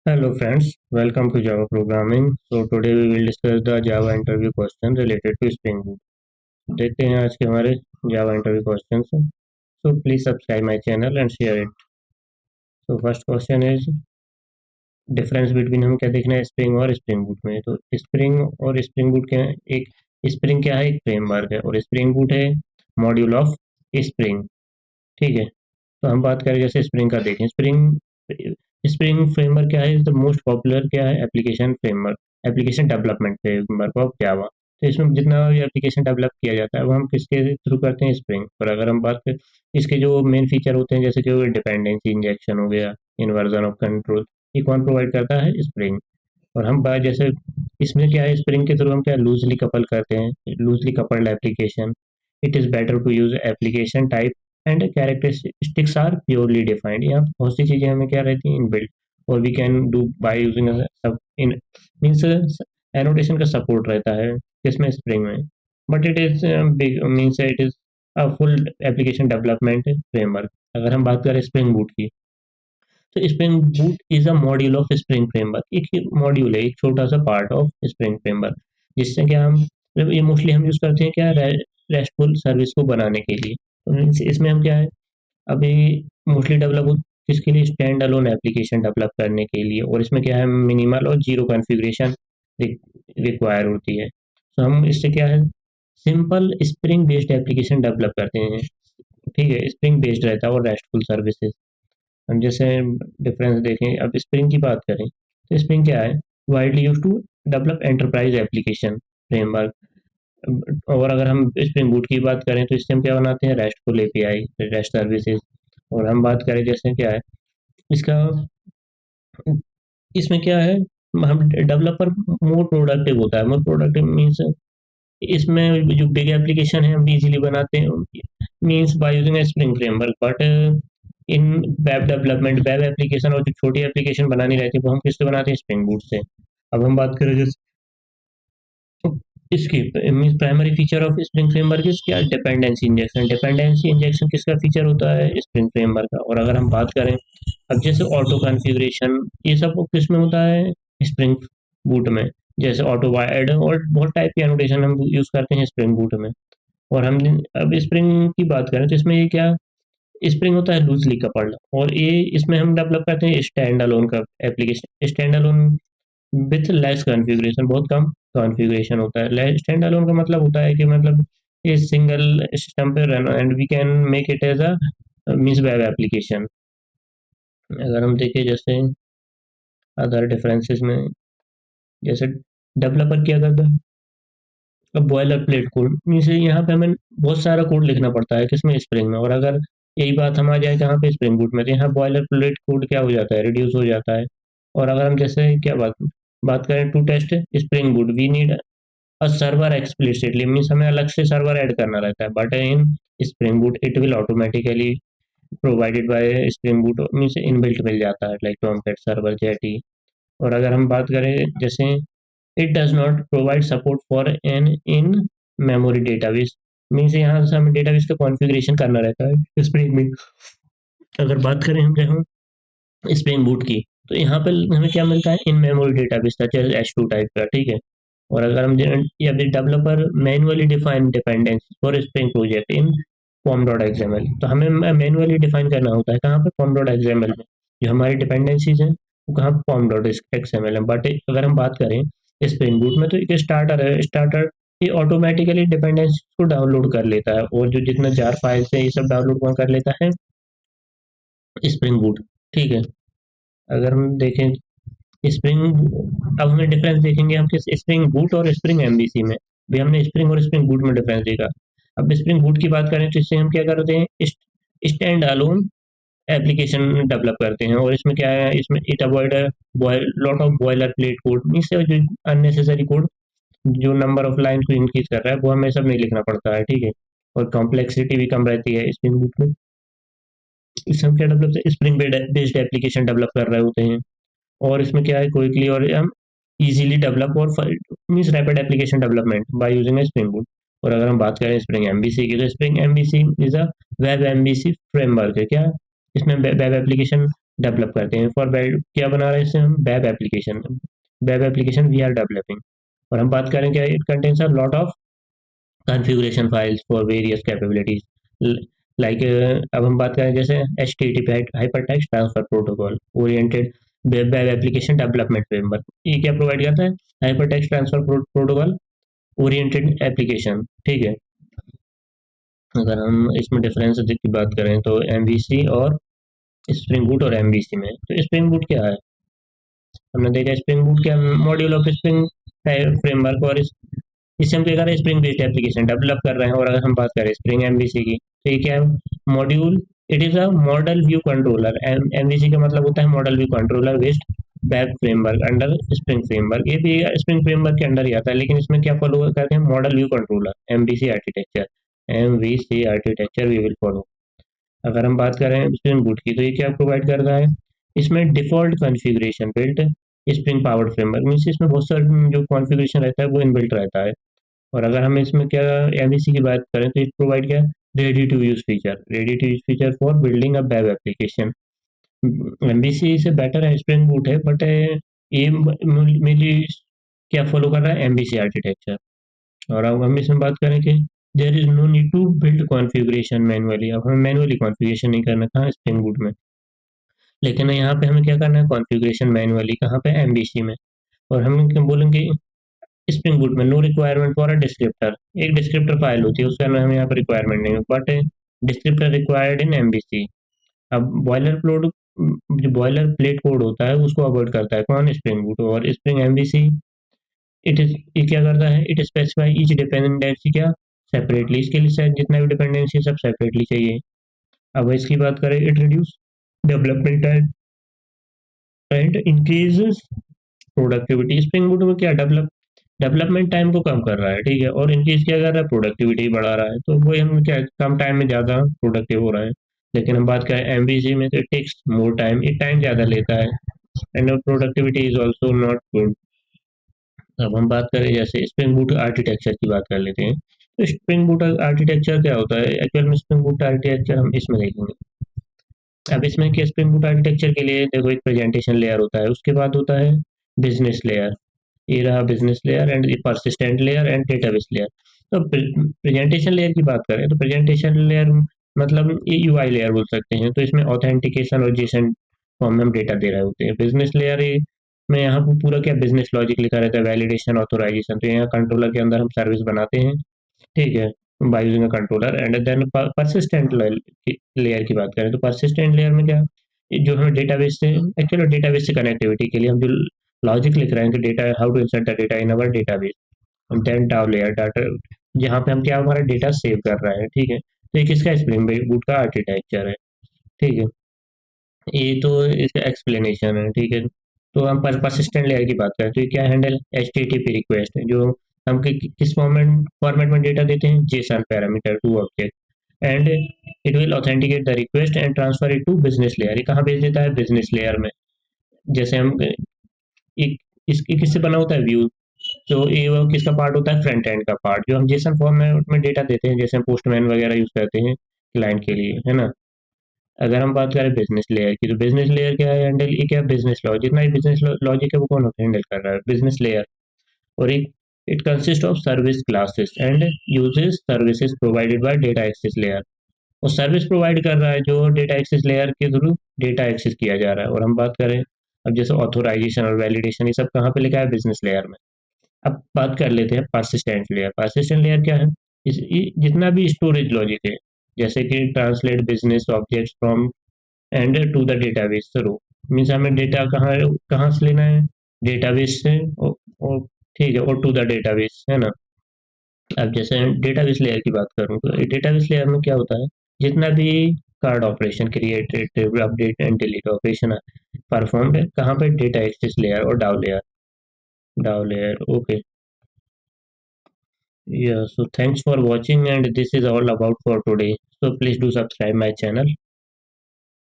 Hello friends, welcome to Java Programming. So today we will discuss the Java interview question related to Spring Boot. देखते हैं आज के हमारे Java interview questions. So please subscribe my channel and share it. So first question is difference between हम क्या देखना है spring और स्प्रिंग बूट में। तो स्प्रिंग और स्प्रिंग बूट क्या है? एक स्प्रिंग क्या है? एक फ्रेमवर्क है और स्प्रिंग बूट है मॉड्यूल ऑफ स्प्रिंग। ठीक है, तो हम बात करें जैसे स्प्रिंग का देखें। स्प्रिंग स्प्रिंग फ्रेमवर्क क्या है? द मोस्ट पॉपुलर क्या है? Application framework, application development framework of Java. तो इसमें जितना भी एप्लीकेशन डेवलप किया जाता है वो हम किसके थ्रू करते हैं? स्प्रिंग। और अगर हम बात करें इसके जो मेन फीचर होते हैं जैसे कि डिपेंडेंसी इंजेक्शन हो गया, इन्वर्जन ऑफ कंट्रोल, ये कौन प्रोवाइड करता है? स्प्रिंग। और हम बात जैसे इसमें क्या है, स्प्रिंग के थ्रू हम क्या लूजली कपल करते हैं, loosely coupled application. It is better to use application type and characteristics are purely defined. यहाँ बहुत सी चीज़ें हमें क्या रहती हैं? इनबिल्ट। और we can do by using सब इन मीन्स एनोटेशन का सपोर्ट रहता है इसमें स्प्रिंग में। But it is big means it is a full application development framework. अगर हम बात करें स्प्रिंग बूट की, तो Spring Boot is a module of spring framework. एक मॉड्यूल है, एक छोटा सा पार्ट ऑफ स्प्रिंग फ्रेमवर्क, जिससे क्या हम ये मोस्टली हम यूज करते हैं क्या रेस्टफुल सर्विस को बनाने के लिए। तो इसमें हम क्या है अभी मोस्टली डेवलप किसके लिए? स्टैंड अलोन एप्लीकेशन डेवलप करने के लिए। और इसमें क्या है मिनिमल और जीरो कॉन्फ़िगरेशन रिक्वायर होती है। तो हम इससे क्या है simple spring based application develop करते हैं। ठीक है, स्प्रिंग बेस्ड रहता है और रेस्टफुल सर्विसेज। हम जैसे डिफरेंस देखें, अब स्प्रिंग की बात करें तो स्प्रिंग क्या है? Widely use to develop enterprise application framework. और अगर हम स्प्रिंग बूट की बात करें तो इससे हम क्या बनाते हैं? Restful API, rest services. और हम बात करें जैसे क्या है इसका, इसमें क्या है हम डेवलपर मोर प्रोडक्टिव होता है। मोर प्रोडक्टिव मीन्स इसमें जो बिग एप्लीकेशन है हम इजीली बनाते हैं means by using spring framework. But in web development, web application और जो छोटी एप्लीकेशन बनानी रहती है वो हम किससे बनाते हैं? स्प्रिंग बूट से। अब हम बात करें जैसे इसकी means primary feature of spring framework is क्या? Dependency injection. डिपेंडेंसी इंजेक्शन किसका फीचर होता है? स्प्रिंग फ्रेमवर्क का। और अगर हम बात करें अब जैसे ऑटो कॉन्फ़िगरेशन, ये सब किस में होता है? स्प्रिंग बूट में। जैसे ऑटो वाइड और बहुत टाइप की एनोटेशन हम यूज करते हैं स्प्रिंग बूट में। और हम अब स्प्रिंग की बात करें तो इसमें ये क्या स्प्रिंग होता है? Loosely coupled. और ये इसमें हम डेवलप करते हैं स्टैंड अलोन का application. Stand alone with less configuration, बहुत कम कॉन्फ़िगरेशन होता है। स्टैंड अलोन का मतलब होता है कि मतलब ये सिंगल सिस्टम पे run and we can make it as a means web application. अगर हम देखें जैसे अदर डिफरेंसेस में, जैसे डेवलपर क्या करता है? अब बॉयलर प्लेट कोड मीन्स यहाँ पे हमें बहुत सारा कोड लिखना पड़ता है किसमें? स्प्रिंग में। और अगर यही बात हम आ जाए कहाँ पे? स्प्रिंग बूट में, तो यहाँ बॉयलर प्लेट कोड क्या हो जाता है? रिड्यूस हो जाता है। और अगर हम जैसे क्या बात बात करें to test spring boot we need a server explicitly means हमें अलग से सर्वर ऐड करना रहता है। But in spring boot it will automatically provided by spring boot means inbuilt मिल जाता है लाइक टॉमकैट सर्वर जेटी। और अगर हम बात करें जैसे it does not provide support for an in memory database means यहाँ से हमें डेटाबेस का कॉन्फ़िगरेशन करना रहता है स्प्रिंग में। अगर बात करें हम जहाँ स्प्रिंग बूट की, तो यहाँ पे हमें क्या मिलता है? In memory database such as H2 type का। ठीक है, और अगर हम या फिर developer manually define dependency for Spring project in form dot XML. तो हमें मैन्युअली डिफाइन करना होता है कहाँ पे? फॉर्म डॉट एक्सएमएल में। जो हमारी डिपेंडेंसीज हैं वो कहाँ? फॉर्म डॉट एक्सएमएल है। बट अगर हम बात करें स्प्रिंग बूट में तो एक स्टार्टर है। स्टार्टर ये ऑटोमेटिकली डिपेंडेंसी को डाउनलोड कर लेता है और जो जितना जार फाइल्स है ये सब डाउनलोड कौन कर लेता है? Spring boot. ठीक है, अगर हम देखें स्प्रिंग, अब हमें डिफरेंस देखेंगे हम किस स्प्रिंग बूट और स्प्रिंग एमबीसी में। भी हमने स्प्रिंग और स्प्रिंग बूट में डिफरेंस देखा। अब स्प्रिंग बूट की बात करें तो इससे हम क्या करते हैं? स्टैंड अलोन एप्लीकेशन डेवलप करते हैं। और इसमें क्या है? इसमें it avoid lot of boiler plate code means जो अननेसेसरी कोड जो नंबर ऑफ लाइन को इंक्रीज कर रहा है वो हमें सब नहीं लिखना पड़ता है। ठीक है, और कॉम्प्लेक्सिटी भी कम रहती है स्प्रिंग बूट में। इससे हम क्या develop spring based application develop कर रहे होते हैं। और इसमें क्या है क्विकली और हम इजीली डेवलप और means rapid application development by using spring Boot. और अगर हम बात करें स्प्रिंग एमबीसी की, तो spring MBC is a web MBC framework है। क्या इसमें वेब एप्लीकेशन डेवलप करते हैं। फॉर वेब क्या बना रहे हैं इससे हम, web application we are developing. और हम बात करें क्या, it contains a lot of configuration files for various capabilities like अब हम बात करें जैसे HTTP hypertext transfer protocol oriented web application development framework, ये क्या प्रोवाइड करता है, hypertext transfer protocol oriented application, ठीक है। अगर हम इसमें डिफरेंस की बात करें तो MVC और स्प्रिंग बूट और MVC में, तो स्प्रिंग बूट क्या है, हमने देखा स्प्रिंग बूट क्या मॉड्यूल ऑफ स्प्रिंग फ्रेमवर्क, और इससे हम क्या कर रहे हैं, स्प्रिंग बेस्ड एप्लीकेशन डेवलप कर रहे हैं। और अगर हम बात करें स्प्रिंग एमवीसी की, तो ये क्या है, module, it is a model view controller. MVC का मतलब होता है model view controller based web framework under Spring framework, ये भी स्प्रिंग फ्रेमवर्क के अंडर ही आता है, लेकिन इसमें क्या फॉलो करते हैं, model view controller MVC architecture we will follow. अगर हम बात करें स्प्रिंग बूट की, तो ये क्या प्रोवाइड करता है, इसमें default configuration built spring powered framework means इसमें बहुत सारा जो कॉन्फ़िगरेशन रहता है वो इनबिल्ट रहता है। और अगर हम इसमें क्या एमवीसी की बात करें, तो इट प्रोवाइड क्या, ready to use feature for building a web application. MVC से बेटर है स्प्रिंग बूट है, बट ये मेनली क्या फॉलो कर रहा है, एमवीसी आर्किटेक्चर। और अब हम इसमें बात करें कि there is no need to build configuration manually, अब हमें मैनुअली कॉन्फ़िगरेशन नहीं करना था स्प्रिंग बूट में, लेकिन यहाँ पे हमें क्या करना है, कॉन्फ़िगरेशन मैनुअली कहाँ पे, एमवीसी में। और हम क्या बोलेंगे, स्प्रिंग बूट में no requirement for a descriptor, एक डिस्क्रिप्टर फाइल होती है उसका हमें यहाँ पर रिक्वायरमेंट नहीं है, but descriptor required in MVC. अब बॉयलर प्लेट कोड होता है उसको अवॉइड करता है कौन, स्प्रिंग बूट। और स्प्रिंग एमवीसी इट इज, ये क्या करता है, इट स्पेसिफाई ईच डिपेंडेंसी क्या, सेपरेटली, इसके लिए शायद जितना भी डिपेंडेंसी सब सेपरेटली चाहिए। अब इसकी बात करें, it reduce development time and increases productivity. Spring Boot में क्या, डेवलपमेंट टाइम को कम कर रहा है, ठीक है, और इंक्रीज क्या कर रहा है, प्रोडक्टिविटी बढ़ा रहा है, तो वही हम क्या कम टाइम में ज़्यादा प्रोडक्टिव हो रहा है। लेकिन हम बात करें एमवीसी में, तो इट टेक्स मोर टाइम, ये टाइम ज़्यादा लेता है, and productivity is also not good. अब हम बात करें जैसे स्प्रिंग बूट आर्किटेक्चर की बात कर लेते हैं, तो स्प्रिंग बूट आर्किटेक्चर क्या होता है, एक्चुअल में स्प्रिंग बूट आर्किटेक्चर हम इसमें देखेंगे। अब इसमें क्या, स्प्रिंग बूट आर्किटेक्चर के लिए देखो एक प्रेजेंटेशन लेयर होता है, उसके बाद होता है बिजनेस लेयर, ये रहा business layer, and persistent layer and database layer. तो प्रेजेंटेशन लेयर की बात करें, तो प्रेजेंटेशन लेयर मतलब ये यूआई लेयर बोल सकते हैं, तो इसमें ऑथेंटिकेशन और जेसन फॉर्म में हम डेटा दे रहे होते हैं। बिजनेस लेयर में यहाँ पर पूरा क्या बिजनेस लॉजिक लिखा रहता है, वैलिडेशन ऑथोराइजेशन, तो यहाँ कंट्रोलर के अंदर हम सर्विस बनाते हैं, ठीक है, by using a controller. And then persistent layer की बात करें, तो परसिस्टेंट लेयर में क्या, ये जो हमें डेटाबेस से, एक्चुअली डेटाबेस से कनेक्टिविटी के लिए हम जो लॉजिक लिख रहे हैं कि data, how to insert the data in our database, then DAO layer data, जहाँ पे हम क्या हमारा डेटा सेव कर रहे हैं, ठीक है, तो ये किसका, स्प्रिंग बूट का आर्किटेक्चर है, ठीक है, ये तो इसका एक्सप्लेनेशन है, ठीक है। तो हम परसिस्टेंट लेयर की बात करें, तो ये क्या हैंडल एचटीटीपी रिक्वेस्ट है, जो हम किस फॉर्मेट में डेटा देते हैं, JSON parameter to object, and it will authenticate the request and transfer it to business layer, ये कहाँ भेज देता है, बिजनेस लेयर में। जैसे हम एक, इसकी किससे बना होता है, व्यू, तो ये वो किसका पार्ट होता है, फ्रंट एंड का पार्ट, जो हम जेसन फॉर्मेट में डेटा देते हैं, जैसे हम पोस्टमैन वगैरह यूज करते हैं क्लाइंट के लिए, है ना। अगर हम बात करें बिजनेस लेयर की, तो बिजनेस लेयर क्या है, हैंडल ये क्या, बिजनेस लॉजिक, जितना भी बिजनेस लॉजिक है वो कौन हैंडल कर रहा है, बिजनेस लेयर। और एक, it consist of service classes and uses services provided by data access layer, और सर्विस प्रोवाइड कर रहा है जो डेटा एक्सेस लेयर के थ्रू डेटा एक्सेस किया जा रहा है। और हम बात करें अब जैसे ऑथोराइजेशन और वैलिडेशन, ये सब कहाँ पे लिखा है, बिजनेस लेयर में। अब बात कर लेते हैं परसिस्टेंट लेयर। परसिस्टेंट लेयर क्या है, जितना भी स्टोरेज लॉजिक है, जैसे कि translate business objects from and to the database through, means हमें डेटा कहाँ कहाँ से लेना है, डेटाबेस से, और ठीक है, और टू द डेटाबेस, है ना। अब जैसे डेटाबेस लेयर की बात करूँ, तो डेटाबेस लेयर में क्या होता है, जितना भी card operation, create, retrieve, update and delete operation performed है कहाँ पे, डेटा एक्सेस लेयर और डाउ layer, okay. Yeah, so thanks for watching, and this is all about for today. So please do subscribe my channel.